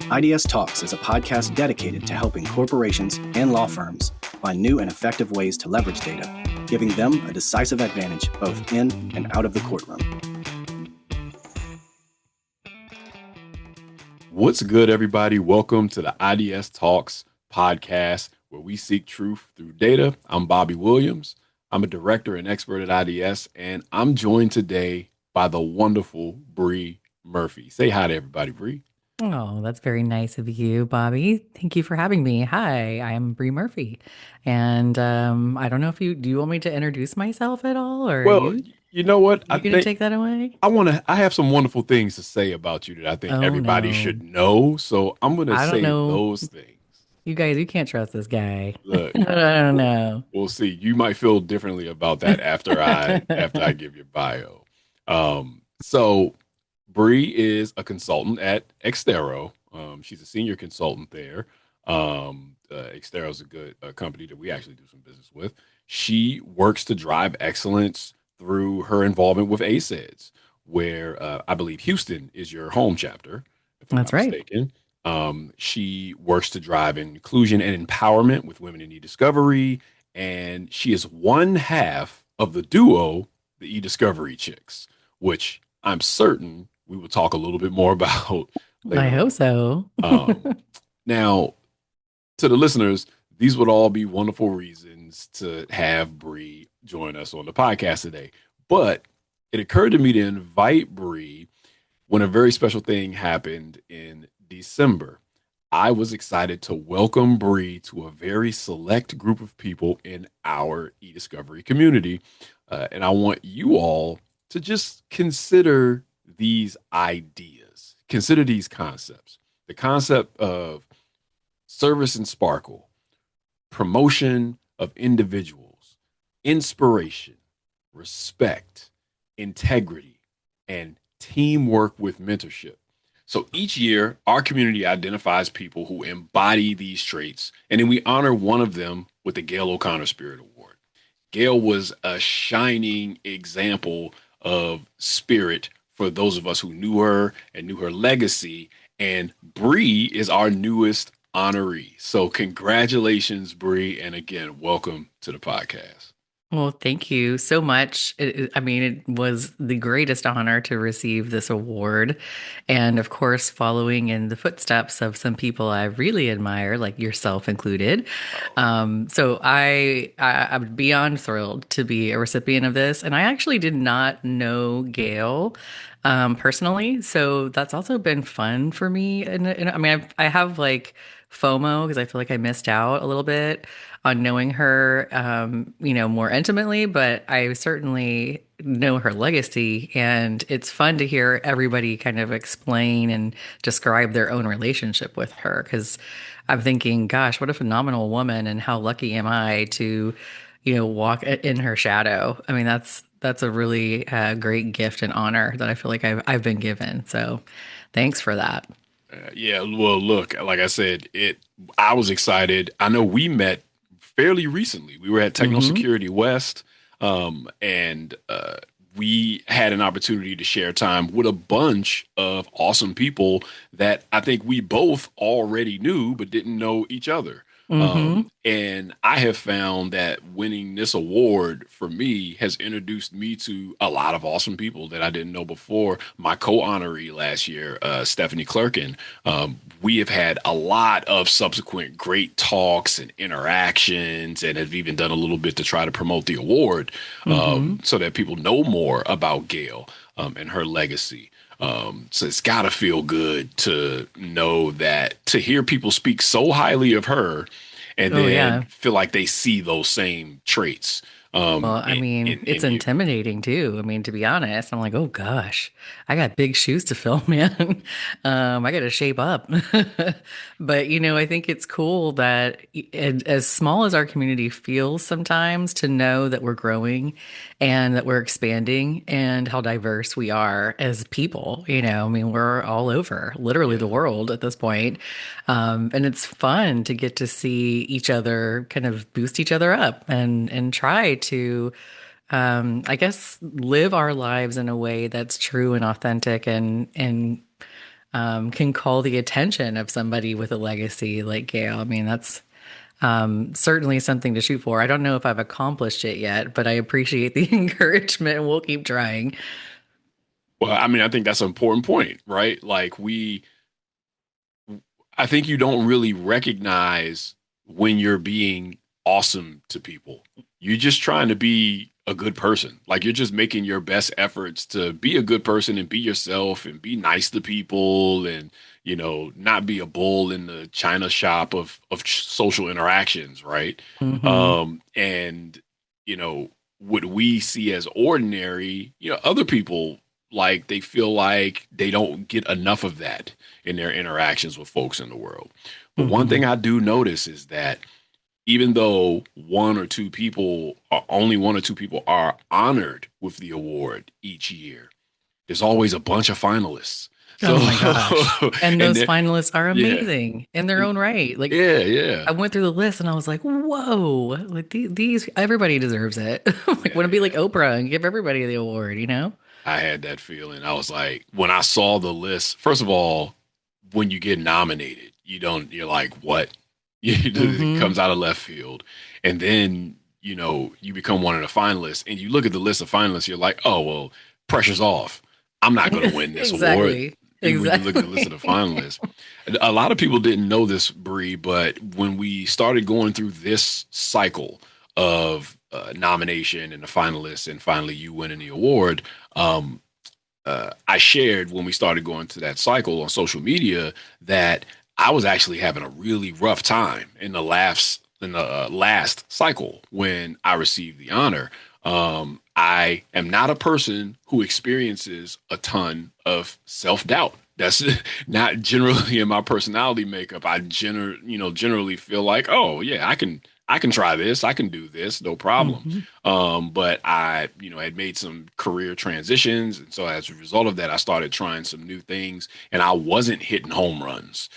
iDS Talks is a podcast dedicated to helping corporations and law firms find new and effective ways to leverage data, giving them a decisive advantage both in and out of the courtroom. What's good, everybody? Welcome to the iDS Talks podcast, where we seek truth through data. I'm Bobby Williams. I'm a director and expert at iDS, and I'm joined today by the wonderful Bree Murphy. Say hi to everybody, Bree. Oh, that's very nice of you, Bobby. Thank you for having me. Hi, I'm Bree Murphy. And I don't know if do you want me to introduce myself at all, or Well, you know what? you gonna take that away? I have some wonderful things to say about you that I think Oh everybody no. should know. So I'm going to I don't say know. those things. You guys, you can't trust this guy. Look, I don't we'll, know. we'll see. You might feel differently about that after I give your bio. So Bree is a consultant at Extero. She's a senior consultant there. Extero is a good company that we actually do some business with. She works to drive excellence through her involvement with ACEDS, where I believe Houston is your home chapter, if I'm That's not right. mistaken. She works to drive inclusion and empowerment with women in e-discovery, and she is one half of the duo, the e-discovery chicks, which I'm certain we will talk a little bit more about later I hope on. so. Now, to the listeners, these would all be wonderful reasons to have Bree join us on the podcast today. But it occurred to me to invite Bree when a very special thing happened in December. I was excited to welcome Bree to a very select group of people in our e-discovery community. And I want you all to just consider these ideas, consider these concepts. The concept of service and sparkle, promotion of individuals, inspiration, respect, integrity, and teamwork with mentorship. So each year, our community identifies people who embody these traits, and then we honor one of them with the Gail O'Connor Spirit Award. Gail was a shining example of spirit for those of us who knew her and knew her legacy, and Bree is our newest honoree. So congratulations, Bree, and again, welcome to the podcast. Well, thank you so much. It was the greatest honor to receive this award. And of course, following in the footsteps of some people I really admire, like yourself included. So I'm beyond thrilled to be a recipient of this. And I actually did not know Gail personally. So that's also been fun for me. I have like FOMO because I feel like I missed out a little bit on knowing her, more intimately, but I certainly know her legacy. And it's fun to hear everybody kind of explain and describe their own relationship with her. Because I'm thinking, gosh, what a phenomenal woman, and how lucky am I to, walk in her shadow. I mean, that's a really great gift and honor that I feel like I've been given. So thanks for that. Yeah, well, look, like I said, I was excited. I know we met fairly recently. We were at Techno Security West, and we had an opportunity to share time with a bunch of awesome people that I think we both already knew but didn't know each other. And I have found that winning this award for me has introduced me to a lot of awesome people that I didn't know before. My co-honoree last year, Stephanie Clerkin, we have had a lot of subsequent great talks and interactions, and have even done a little bit to try to promote the award so that people know more about Gail and her legacy. So it's got to feel good to know that, to hear people speak so highly of her and then feel like they see those same traits. It's intimidating too. I mean, to be honest, I'm like, oh gosh, I got big shoes to fill, man. I got to shape up. But, I think it's cool that as small as our community feels sometimes, to know that we're growing and that we're expanding and how diverse we are as people. We're all over literally the world at this point. And it's fun to get to see each other kind of boost each other up and try to I guess live our lives in a way that's true and authentic and can call the attention of somebody with a legacy like Gail. I mean, that's certainly something to shoot for. I don't know if I've accomplished it yet, but I appreciate the encouragement and we'll keep trying. Well, I mean, I think that's an important point, right? Like I think you don't really recognize when you're being awesome to people. You're just trying to be a good person. Like you're just making your best efforts to be a good person and be yourself and be nice to people and, not be a bull in the china shop of social interactions, right? Hmm. And, you know, what we see as ordinary, other people like they feel like they don't get enough of that in their interactions with folks in the world. But one Hmm. thing I do notice is that even though only one or two people are honored with the award each year, there's always a bunch of finalists. So, Oh my gosh. And and those then, finalists are yeah, amazing in their and own right. Like yeah, yeah, I went through the list and I was like, whoa, like these everybody deserves it. Like want yeah, to be like yeah. Oprah and give everybody the award, you know? I had that feeling. I was like, when I saw the list, first of all, when you get nominated, you're like, what? It Hmm. comes out of left field. And then, you become one of the finalists and you look at the list of finalists, you're like, oh, well, pressure's off. I'm not going to win this award. Exactly. When you look at the list of the Exactly. finalists, a lot of people didn't know this, Bree, but when we started going through this cycle of nomination and the finalists, and finally you winning the award, um, I shared when we started going to that cycle on social media that I was actually having a really rough time in the last cycle when I received the honor. I am not a person who experiences a ton of self doubt. That's not generally in my personality makeup. Generally feel like, oh yeah, I can try this, I can do this, no problem. Hmm. But I, had made some career transitions, and so as a result of that, I started trying some new things, and I wasn't hitting home runs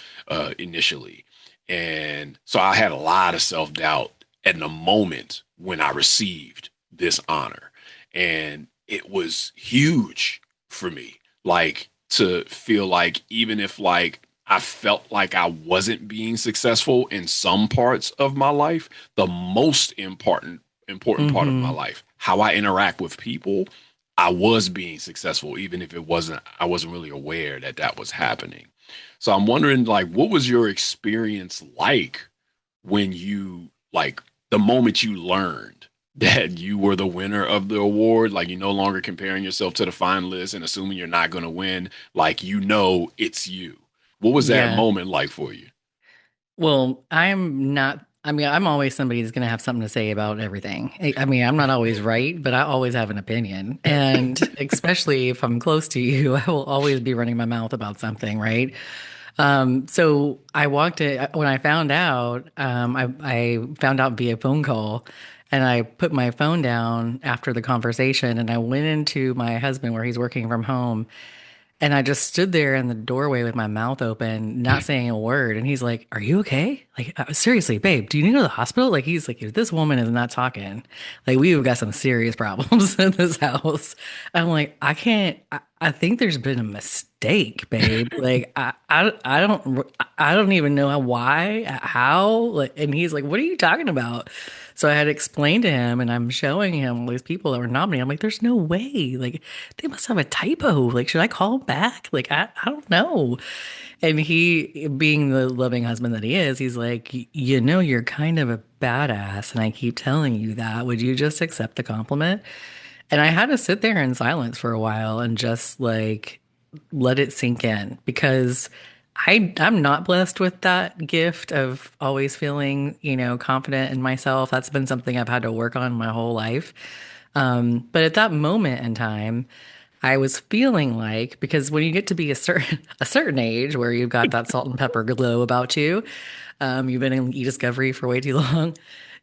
initially, and so I had a lot of self doubt at the moment when I received this honor, and it was huge for me, like to feel like even if like I felt like I wasn't being successful in some parts of my life, the most important part of my Hmm. life, how I interact with people, I was being successful, even if I wasn't really aware that that was happening. So I'm wondering, like, what was your experience like when like, the moment you learned that you were the winner of the award? Like, you're no longer comparing yourself to the finalists and assuming you're not going to win. Like, it's you. What was that Yeah. moment like for you? Well, I'm not, I mean, I'm always somebody who's going to have something to say about everything. I mean, I'm not always right, but I always have an opinion. And especially if I'm close to you, I will always be running my mouth about something, right? So I walked in when I found out, I found out via phone call and I put my phone down after the conversation and I went into my husband where he's working from home and I just stood there in the doorway with my mouth open, not saying a word. And he's like, "Are you okay? Like, seriously, babe, do you need to go to the hospital?" Like, he's like, "If this woman is not talking, like, we've got some serious problems in this house." I'm like, "I can't, I think there's been a mistake, babe. Like, I don't even know why, how." Like, and he's like, "What are you talking about?" So I had explained to him, and I'm showing him all these people that were nominated. I'm like, "There's no way. Like, they must have a typo. Like, should I call back? Like, I don't know." And he, being the loving husband that he is, he's like, "You know, you're kind of a badass, and I keep telling you that. Would you just accept the compliment?" And I had to sit there in silence for a while and just like let it sink in because I'm not blessed with that gift of always feeling, confident in myself. That's been something I've had to work on my whole life. But at that moment in time, I was feeling like because when you get to be a certain age where you've got that salt and pepper glow about you, you've been in e-discovery for way too long,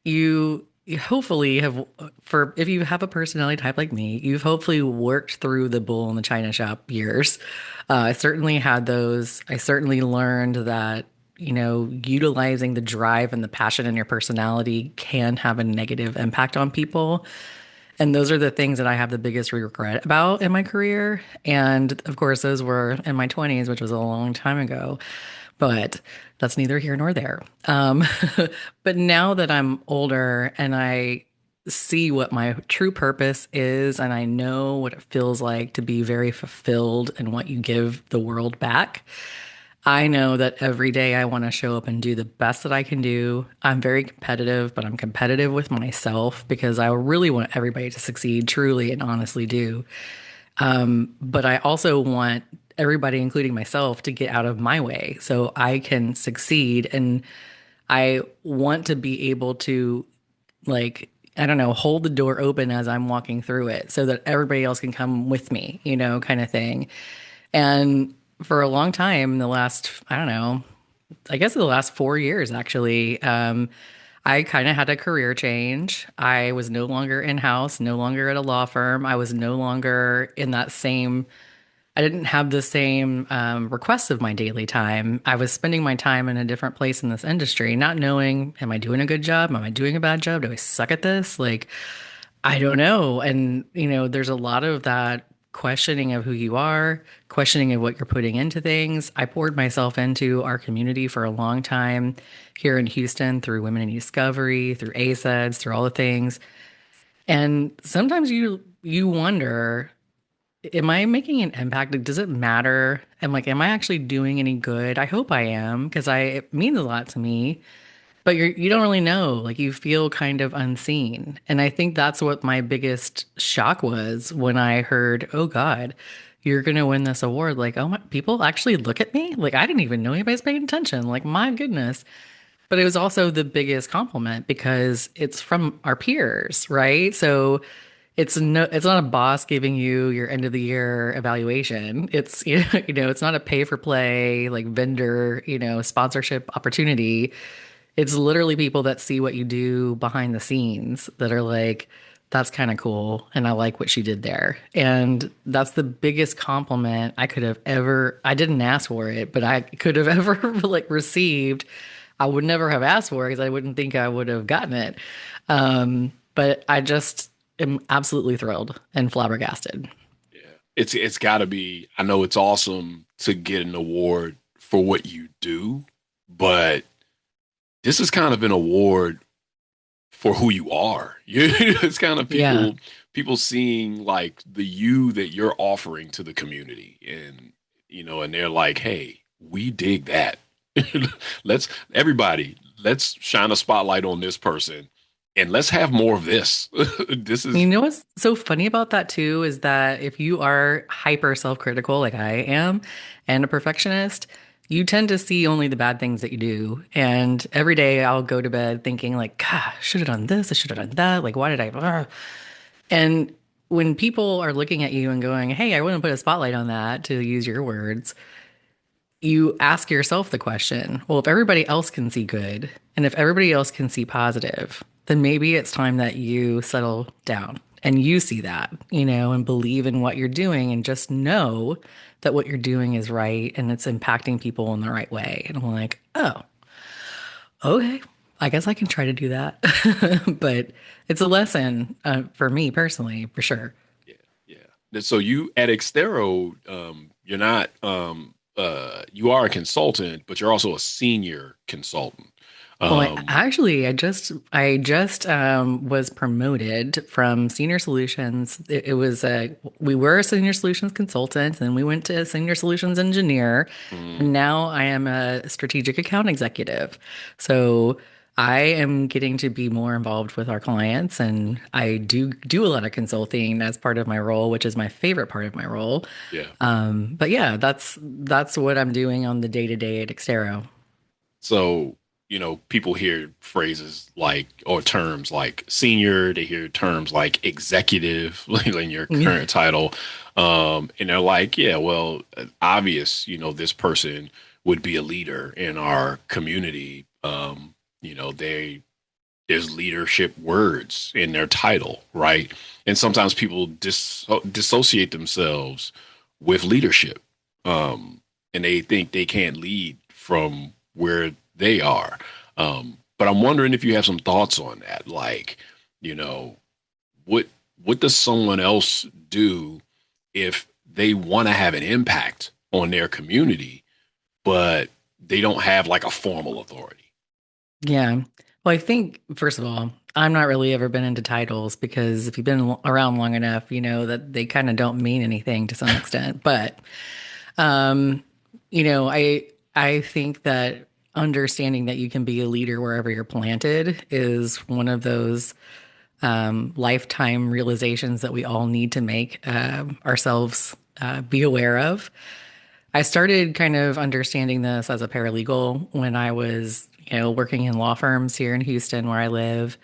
you hopefully have for if you have a personality type like me, you've hopefully worked through the bull in the china shop years. I certainly had those. I certainly learned that utilizing the drive and the passion in your personality can have a negative impact on people. And those are the things that I have the biggest regret about in my career. And of course, those were in my 20s, which was a long time ago. But that's neither here nor there. But now that I'm older and I see what my true purpose is, and I know what it feels like to be very fulfilled in what you give the world back, I know that every day I want to show up and do the best that I can do. I'm very competitive, but I'm competitive with myself because I really want everybody to succeed, truly and honestly do. But I also want everybody, including myself, to get out of my way so I can succeed. And I want to be able to, like, I don't know, hold the door open as I'm walking through it so that everybody else can come with me, kind of thing. And for a long time, the last, I don't know, I guess the last 4 years actually, I kind of had a career change. I was no longer in house, no longer at a law firm. I was no longer in that same, I didn't have the same requests of my daily time. I was spending my time in a different place in this industry, not knowing, am I doing a good job? Am I doing a bad job? Do I suck at this? Like, I don't know. And, there's a lot of that questioning of who you are, questioning of what you're putting into things. I poured myself into our community for a long time here in Houston through Women in Discovery, through ACEDs, through all the things. And sometimes you wonder, am I making an impact? Like, does it matter? And like, am I actually doing any good? I hope I am because it means a lot to me. But you don't really know. Like you feel kind of unseen. And I think that's what my biggest shock was when I heard, "Oh God, you're going to win this award." Like, "Oh my, people actually look at me?" Like I didn't even know anybody's paying attention. Like, my goodness. But it was also the biggest compliment because it's from our peers, right? So it's not a boss giving you your end of the year evaluation. It's it's not a pay for play like vendor, sponsorship opportunity. It's literally people that see what you do behind the scenes that are like, that's kind of cool. And I like what she did there. And that's the biggest compliment I could have ever, I didn't ask for it, but I could have ever like received. I would never have asked for it because I wouldn't think I would have gotten it. But I just am absolutely thrilled and flabbergasted. Yeah. It's got to be, I know it's awesome to get an award for what you do, but this is kind of an award for who you are. It's kind of Yeah. people seeing like the you that you're offering to the community, and and they're like, "Hey, we dig that. Let's shine a spotlight on this person, and let's have more of this." This is You know what's so funny about that too is that if you are hyper self-critical like I am and a perfectionist, you tend to see only the bad things that you do. And every day I'll go to bed thinking like, God, I should have done this, I should have done that. Like, why did I? Ugh. And when people are looking at you and going, "Hey, I wouldn't put a spotlight on that," to use your words, you ask yourself the question, well, if everybody else can see good and if everybody else can see positive, then maybe it's time that you settle down and you see that, and believe in what you're doing and just know that what you're doing is right and it's impacting people in the right way. And I'm like, oh, okay, I guess I can try to do that. But it's a lesson for me personally, for sure. yeah, yeah. So you at Xtero, you're not you are a consultant, but you're also a senior consultant. Well, Um, I just was promoted from senior solutions. It was we were a senior solutions consultant, and we went to a senior solutions engineer, mm, and now I am a strategic account executive. So I am getting to be more involved with our clients, and I do a lot of consulting as part of my role, which is my favorite part of my role. yeah. But yeah, that's what I'm doing on the day to day at Xtero. So, people hear phrases like, or terms like senior, they hear terms like executive, like in your current title. And they're like, yeah, well, obvious, this person would be a leader in our community. There's leadership words in their title, right? And sometimes people dissociate themselves with leadership. And they think they can't lead from where they are. But I'm wondering if you have some thoughts on that. Like, you know, what what does someone else do if they want to have an impact on their community, but they don't have like a formal authority? Yeah. Well, I think, first of all, I'm not really ever been into titles because if you've been around long enough, you know that they kind of don't mean anything to some extent. But, um, I think that understanding that you can be a leader wherever you're planted is one of those lifetime realizations that we all need to make ourselves be aware of. I started kind of understanding this as a paralegal when I was, working in law firms here in Houston where I live.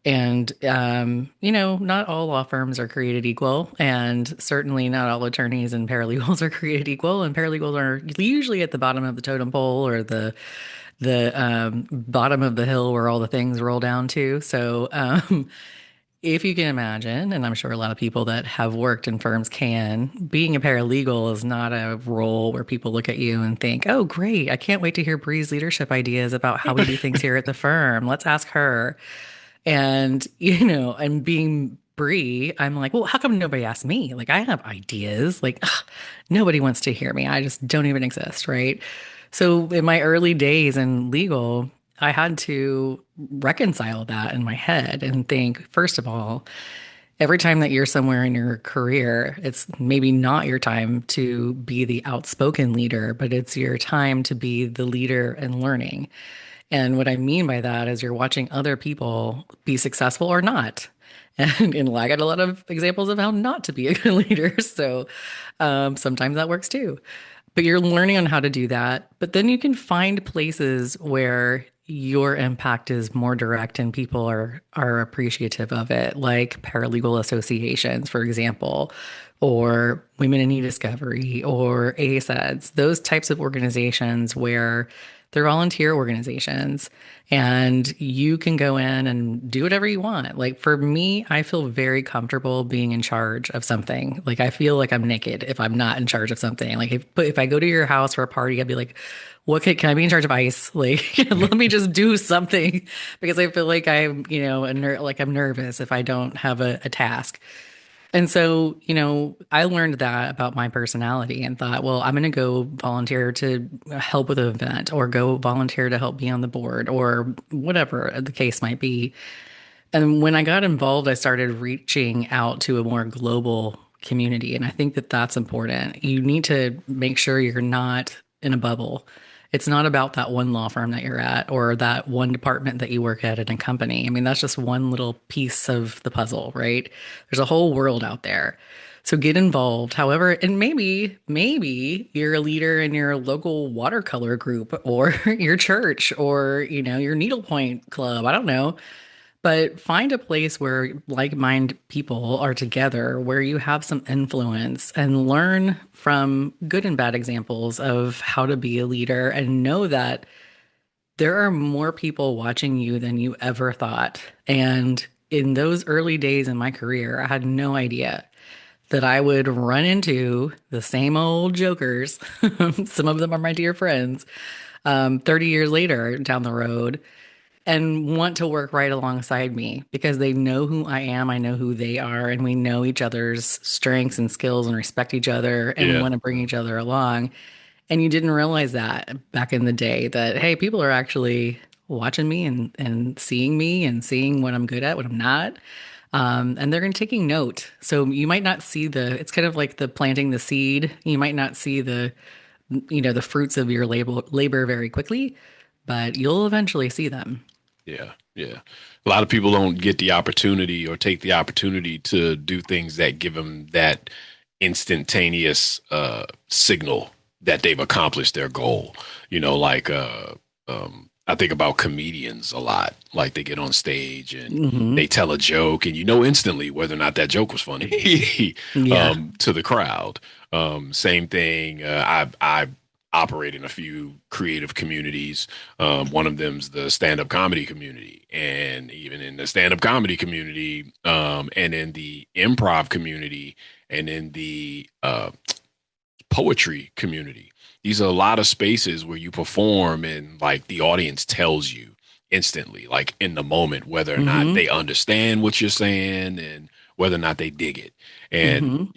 And, not all law firms are created equal, and certainly not all attorneys and paralegals are created equal. And paralegals are usually at the bottom of the totem pole or the bottom of the hill where all the things roll down to. So, if you can imagine, and I'm sure a lot of people that have worked in firms can, being a paralegal is not a role where people look at you and think, oh, great, I can't wait to hear Bree's leadership ideas about how we do things here at the firm. Let's ask her. And, and being Bree, I'm like, well, how come nobody asked me? Like, I have ideas. Like, ugh, nobody wants to hear me. I just don't even exist. Right. So in my early days in legal, I had to reconcile that in my head and think, first of all, every time that you're somewhere in your career, it's maybe not your time to be the outspoken leader, but it's your time to be the leader and learning. And what I mean by that is you're watching other people be successful or not. And I got a lot of examples of how not to be a good leader. So sometimes that works too. But you're learning on how to do that. But then you can find places where your impact is more direct and people are appreciative of it, like paralegal associations, for example, or Women in E-Discovery or ASEDS, those types of organizations where they're volunteer organizations and you can go in and do whatever you want. Like for me, I feel very comfortable being in charge of something. Like I feel like I'm naked if I'm not in charge of something. Like if I go to your house for a party, I'd be like, what can I be in charge of ice? Like, let me just do something because I feel like I'm, I'm nervous if I don't have a task. And so, I learned that about my personality and thought, well, I'm going to go volunteer to help with an event or go volunteer to help be on the board or whatever the case might be. And when I got involved, I started reaching out to a more global community. And I think that that's important. You need to make sure you're not in a bubble. It's not about that one law firm that you're at or that one department that you work at in a company. I mean, that's just one little piece of the puzzle, right? There's a whole world out there. So get involved. However, and maybe you're a leader in your local watercolor group or your church or, your needlepoint club. I don't know. But find a place where like-minded people are together, where you have some influence and learn from good and bad examples of how to be a leader and know that there are more people watching you than you ever thought. And in those early days in my career, I had no idea that I would run into the same old jokers. Some of them are my dear friends, 30 years later down the road and want to work right alongside me because they know who I am, I know who they are, and we know each other's strengths and skills and respect each other and want to bring each other along. And you didn't realize that back in the day that, hey, people are actually watching me and seeing what I'm good at, what I'm not. And they're going to taking note. So you might not see it's kind of like the planting the seed. You might not see the fruits of your labor very quickly, but you'll eventually see them. Yeah. Yeah. A lot of people don't get the opportunity or take the opportunity to do things that give them that instantaneous signal that they've accomplished their goal. I think about comedians a lot. Like they get on stage and they tell a joke and instantly whether or not that joke was funny to the crowd. Same thing. I operate in a few creative communities. One of them's the stand-up comedy community. And even in the stand-up comedy community, and in the improv community, and in the poetry community, these are a lot of spaces where you perform and like the audience tells you instantly, like in the moment, whether or not they understand what you're saying and whether or not they dig it. And,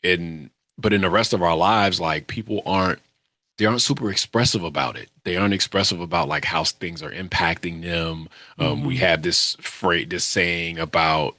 Hmm. but in the rest of our lives, like they aren't super expressive about it. They aren't expressive about like how things are impacting them. We Hmm. have this saying about,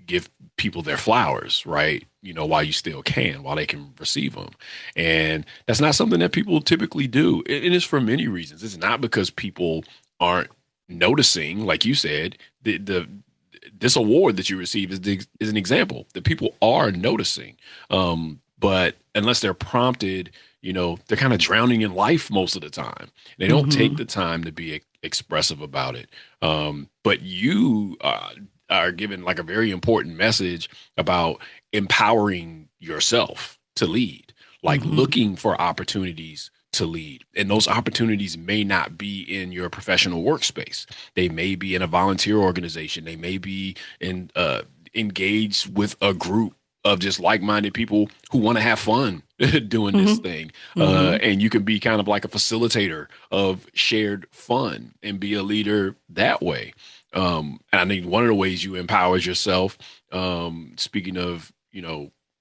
give people their flowers, right? While you still can, while they can receive them. And that's not something that people typically do. And it's for many reasons. It's not because people aren't noticing, like you said, this award that you receive is an example that people are noticing. But unless they're prompted, they're kind of drowning in life most of the time. They don't take Hmm. the time to be expressive about it. But you are given like a very important message about empowering yourself to lead, like Hmm. looking for opportunities to lead. And those opportunities may not be in your professional workspace. They may be in a volunteer organization. They may be engaged with a group of just like-minded people who want to have fun doing this Hmm. thing. Hmm. And you can be kind of like a facilitator of shared fun and be a leader that way. And I think one of the ways you empower yourself, speaking of,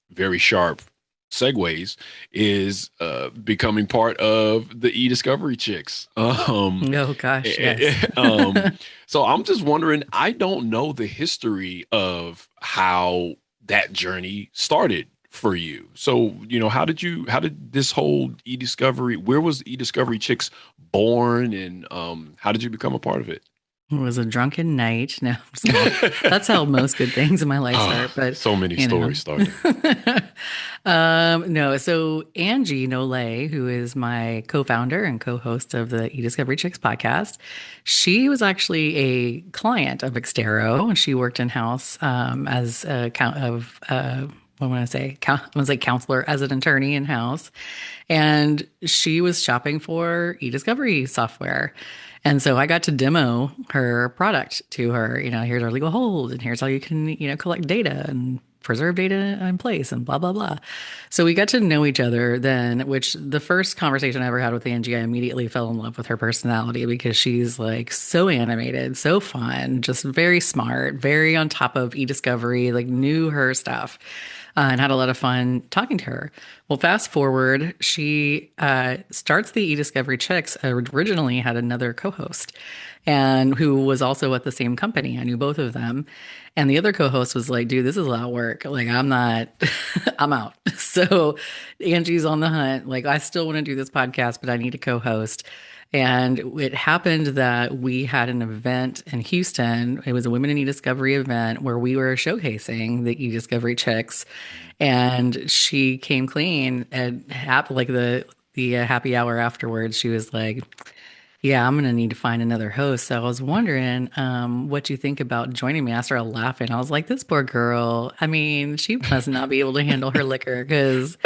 very sharp segues, is becoming part of the e-discovery chicks. Oh gosh, eh, yes. so I'm just wondering, I don't know the history of how that journey started for you. So, how did this whole e-discovery, where was e-discovery chicks born, and how did you become a part of it? It was a drunken night. No, well, that's how most good things in my life start. But So many you know, stories start there. no. So Angie Nolay, who is my co-founder and co-host of the eDiscovery Chicks podcast, she was actually a client of Xtero, and she worked in house as a count of. What am I going to say? I was like counselor as an attorney in house. And she was shopping for e-discovery software. And so I got to demo her product to her. Here's our legal hold, and here's how you can, collect data and preserve data in place and blah, blah, blah. So we got to know each other then, which the first conversation I ever had with Angie, I immediately fell in love with her personality because she's like so animated, so fun, just very smart, very on top of e-discovery, like knew her stuff. And had a lot of fun talking to her. Well, fast forward, she starts the eDiscovery Chicks. Originally had another co-host, and who was also at the same company. I knew both of them, and the other co-host was like, "Dude, this is a lot of work. Like, I'm not, I'm out." So Angie's on the hunt. Like, I still want to do this podcast, but I need a co-host. And it happened that we had an event in Houston. It was a Women in E-Discovery event where we were showcasing the E-Discovery Chicks. And she came clean and like the happy hour afterwards, she was like, "Yeah, I'm gonna need to find another host." So I was wondering, what you think about joining me. I started laughing. I was like, "This poor girl. I mean, she must not be able to handle her liquor because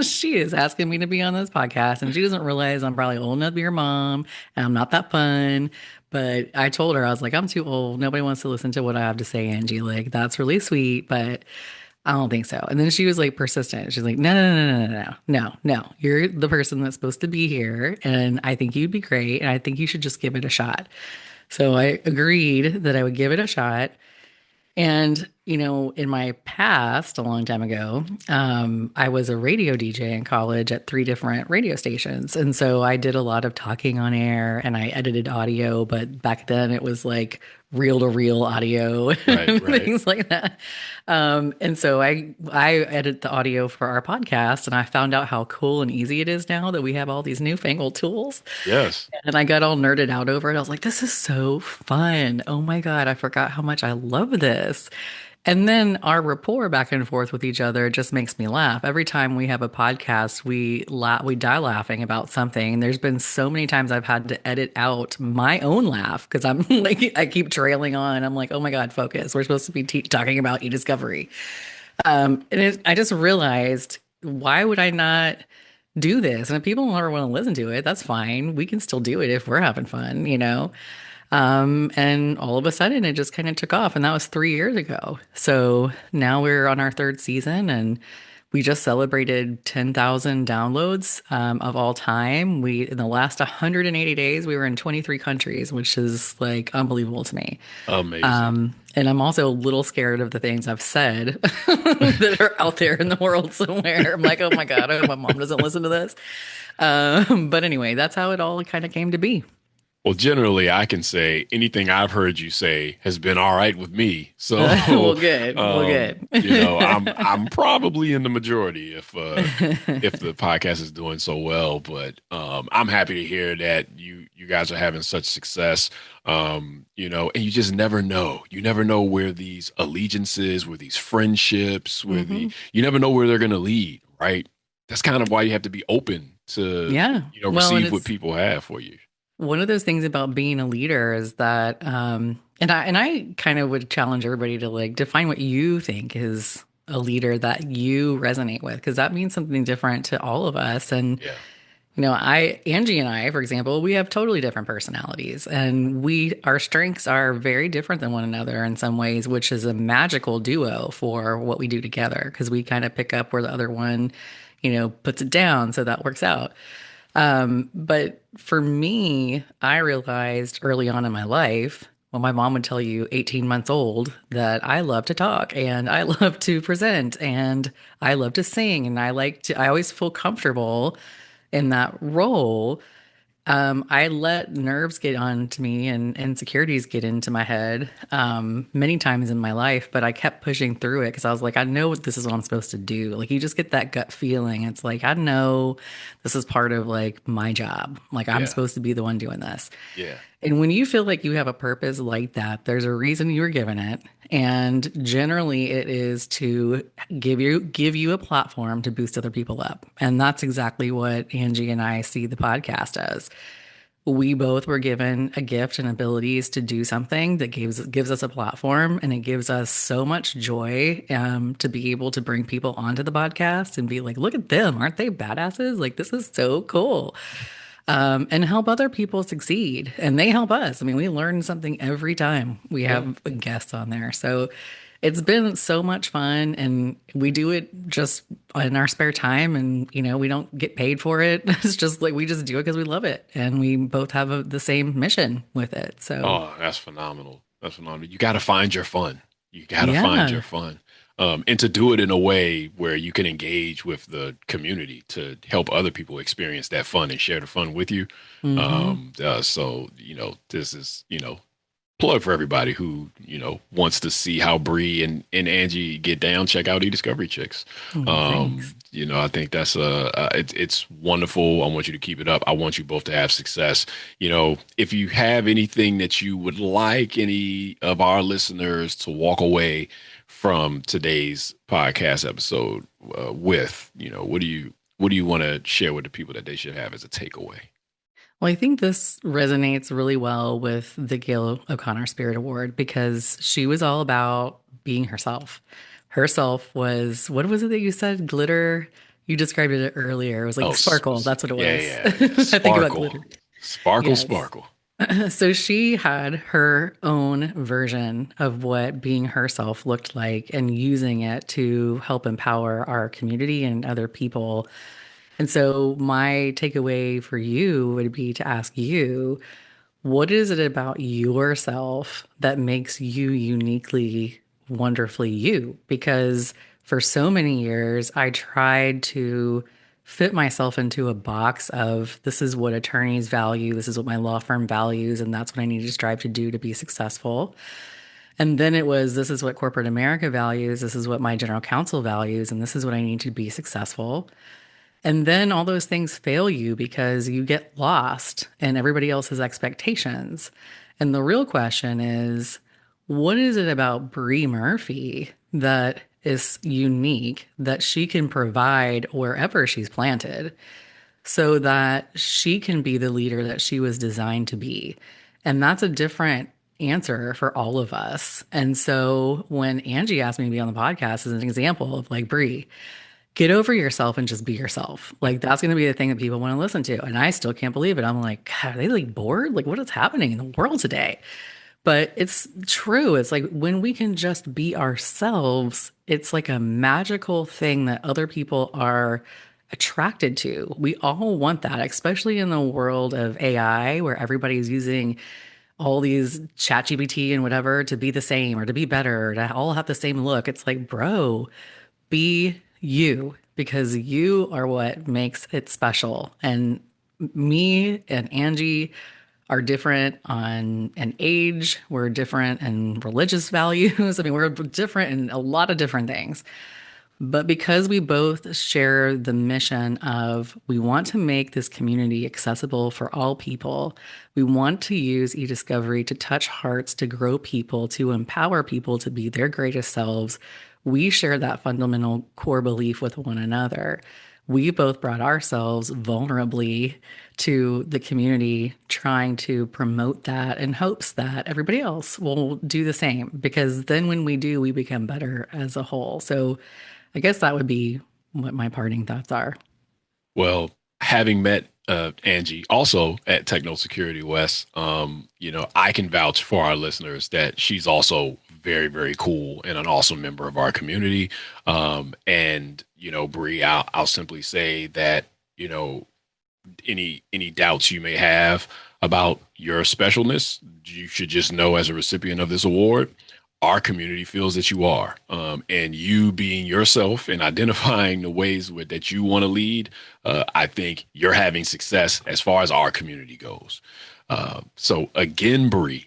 she is asking me to be on this podcast, and she doesn't realize I'm probably old enough to be her mom, and I'm not that fun." But I told her, I was like, "I'm too old. Nobody wants to listen to what I have to say, Angie. Like, that's really sweet, but I don't think so." And then she was like persistent. She's like, "No, no, no, no, no, no, no, no. You're the person that's supposed to be here. And I think you'd be great. And I think you should just give it a shot." So I agreed that I would give it a shot. And, in my past, a long time ago, I was a radio DJ in college at three different radio stations. And so I did a lot of talking on air and I edited audio, but back then it was like reel to reel audio Right, and right. things like that. And so I edit the audio for our podcast, and I found out how cool and easy it is now that we have all these newfangled tools. Yes. And I got all nerded out over it. I was like, "This is so fun. Oh my God, I forgot how much I love this." And then our rapport back and forth with each other just makes me laugh. Every time we have a podcast, we die laughing about something. There's been so many times I've had to edit out my own laugh because I'm like, I keep trailing on. I'm like, "Oh my God, focus. We're supposed to be talking about e-discovery." I just realized, why would I not do this? And if people don't ever want to listen to it, that's fine. We can still do it if we're having fun. And all of a sudden, it just kind of took off, and that was 3 years ago. So now we're on our third season, and We just celebrated 10,000 downloads of all time. In the last 180 days, we were in 23 countries, which is like unbelievable to me. Amazing. And I'm also a little scared of the things I've said that are out there in the world somewhere. I'm like, oh my God, I hope my mom doesn't listen to this. But anyway, that's how it all kind of came to be. Well, generally, I can say anything I've heard you say has been all right with me. Well, So, good. Well, good. I'm probably in the majority if the podcast is doing so well. But I'm happy to hear that you guys are having such success. And you just never know. You never know where these allegiances, where these friendships, Hmm. you never know where they're going to lead. Right. That's kind of why you have to be open to Yeah. Well, and receive what it's people have for you. one of those things about being a leader is that, and I kind of would challenge everybody to like define what you think is a leader that you resonate with, because that means something different to all of us. And Yeah. Angie and I, for example, we have totally different personalities, and our strengths are very different than one another in some ways, which is a magical duo for what we do together because we kind of pick up where the other one, puts it down. So that works out. But for me, I realized early on in my life, well, my mom would tell you 18 months old that I love to talk and I love to present and I love to sing and I always feel comfortable in that role. I let nerves get on to me and insecurities get into my head many times in my life, but I kept pushing through it because I was like, I know this is what I'm supposed to do. Like, you just get that gut feeling. It's like, I know this is part of like my job. Like, I'm Yeah. supposed to be the one doing this. Yeah. And when you feel like you have a purpose like that, there's a reason you were given it. And generally it is to give you a platform to boost other people up. And that's exactly what Angie and I see the podcast as. We both were given a gift and abilities to do something that gives us a platform, and it gives us so much joy to be able to bring people onto the podcast and be like, look at them, aren't they badasses? Like, this is so cool, and help other people succeed. And they help us. I mean, we learn something every time we Yeah. have guests on there. So it's been so much fun. And we do it just in our spare time. And, we don't get paid for it. It's just like we just do it because we love it. And we both have the same mission with it. So, Oh, that's phenomenal. That's phenomenal. You got to find your fun. You got to find your yeah. fun. And to do it in a way where you can engage with the community to help other people experience that fun and share the fun with you. Hmm. This is, plug for everybody who, wants to see how Bree and Angie get down, check out eDiscovery Chicks. Oh, thanks. I think that's it's wonderful. I want you to keep it up. I want you both to have success. If you have anything that you would like any of our listeners to walk away from today's podcast episode what do you want to share with the people that they should have as a takeaway? Well, I think this resonates really well with the Gail O'Connor Spirit Award because she was all about being herself. Herself was, what was it that you said? Glitter? You described it earlier. It was like Oh, sparkle. That's what it yeah, was. yeah, yeah. I think about Sparkle, glitter. sparkle, Yes. sparkle. So she had her own version of what being herself looked like and using it to help empower our community and other people. And so my takeaway for you would be to ask you, what is it about yourself that makes you uniquely, wonderfully you? Because for so many years, I tried to fit myself into a box of this is what attorneys value, this is what my law firm values, and that's what I need to strive to do to be successful. And then it was this is what corporate America values, this is what my general counsel values, and this is what I need to be successful. And then all those things fail you because you get lost in everybody else's expectations. And the real question is, what is it about Bree Murphy that is unique that she can provide wherever she's planted so that she can be the leader that she was designed to be? And that's a different answer for all of us. And so when Angie asked me to be on the podcast as an example of like, Bree, get over yourself and just be yourself. Like, that's going to be the thing that people want to listen to. And I still can't believe it. I'm like, God, are they like bored? Like, what is happening in the world today? But it's true. It's like when we can just be ourselves, it's like a magical thing that other people are attracted to. We all want that, especially in the world of AI, where everybody's using all these chat GPT and whatever to be the same or to be better, to all have the same look. It's like, bro, be you because you are what makes it special. And me and Angie are different on an age. We're different in religious values. I mean, we're different in a lot of different things. But because we both share the mission of we want to make this community accessible for all people, we want to use e-discovery to touch hearts, to grow people, to empower people to be their greatest selves. We share that fundamental core belief with one another. We both brought ourselves vulnerably to the community, trying to promote that in hopes that everybody else will do the same. Because then when we do, we become better as a whole. So I guess that would be what my parting thoughts are. Well, having met Angie also at Techno Security West, I can vouch for our listeners that she's also very, very cool and an awesome member of our community. Bree, I'll simply say that, any doubts you may have about your specialness, you should just know as a recipient of this award, our community feels that you are. And you being yourself and identifying the ways that you want to lead, I think you're having success as far as our community goes. So again, Bree,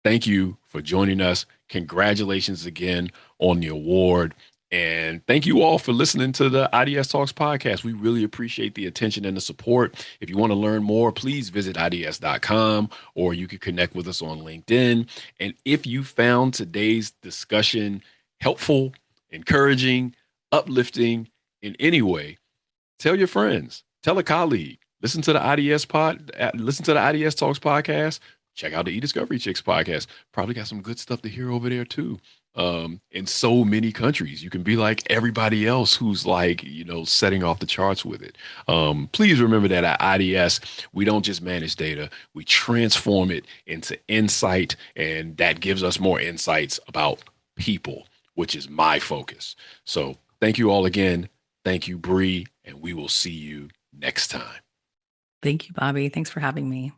thank you for joining us. Congratulations again on the award. And thank you all for listening to the iDS Talks podcast. We really appreciate the attention and the support. If you want to learn more, please visit ids.com, or you can connect with us on LinkedIn. And if you found today's discussion helpful, encouraging, uplifting in any way, tell your friends, tell a colleague, listen to the listen to the iDS Talks podcast. Check out the eDiscovery Chicks podcast. Probably got some good stuff to hear over there too. In so many countries, you can be like everybody else who's like, setting off the charts with it. Please remember that at iDS, we don't just manage data, we transform it into insight, and that gives us more insights about people, which is my focus. So thank you all again. Thank you, Bree, and we will see you next time. Thank you, Bobby. Thanks for having me.